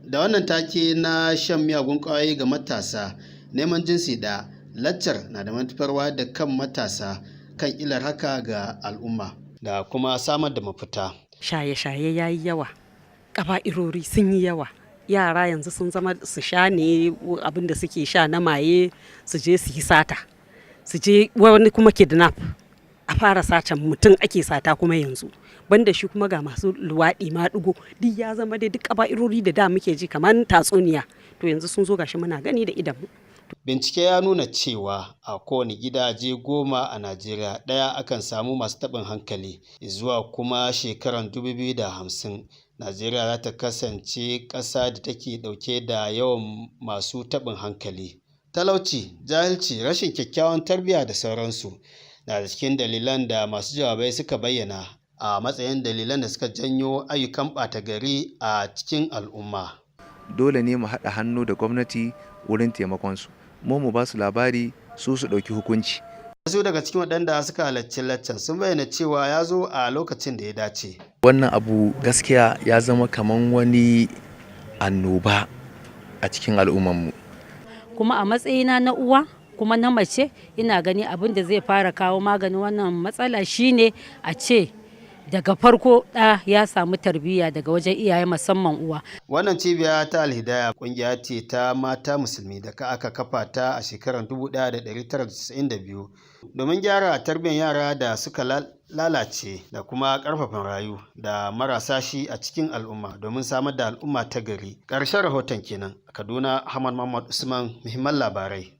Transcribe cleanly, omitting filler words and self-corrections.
Da wannan take na shan miyagun ƙwayoyi ga matasa, neman jinsi da laccar na da manufar da kan matasa kan illar haka ga al'umma da kuma samar da mafita. Shaye-shaye ya yi yawa, ƙaba'irori sun yi yawa, yara yanzu sun zama su sha ne abin da suke sha na maye, su je su yi sata, su je wani kuma kidnap, a fara satan mutum ake sata kuma yanzu. Banda shi kuma ga masu luwaɗi maɗigo, duk ya zama dai duk ƙaba'irori da muke ji kamar tatsuniya, to yanzu sun zo gashi muna gani da idanmu. Bincike ya nuna cewa a kowane gidaje 10 a Najeriya ɗaya akan samu masu taɓin hankali. Zuwa kuma shekarar 2050, Najeriya za ta kasance ƙasa da take ɗauke da yawan masu taɓin hankali. Talauci, jahilci, rashin kyakkyawan tarbiyya da sauransu na da cikin dalilan da masu jawabai suka bayyana a matsayin dalilan da suka janyo ayyukan ɓata gari a cikin al'umma. Dole ne mu haɗa hannu da gwamnati wurin taimakonsu. Mu ba su labari, su ɗauki hukunci. Wasu daga cikin waɗanda suka halarci laccan sun bayyana cewa ya zo a lokacin da ya dace. Wannan abu gaskiya ya zama kamar wani annoba a cikin al'ummarmu. Kuma a matsayina na uwa kuma na mace, ina gani abin da zai fara kawo maganin wannan matsala shine a ce daga farko ɗa ya samu tarbiyya daga wajen iyaye musamman uwa. Wannan cibiya ta Alhidaya ƙungiya ce ta mata musulmi da aka kafa ta a shekarar 1992 domin gyara tarbiyyar yara da suka lalace da kuma ƙarfafa rayu da marasa shi a cikin al'umma domin samar da al'umma ta gari. Ƙarshen rahoton kenan. Kaduna, Ahmad Muhammad Usman, Muhimman Labarai.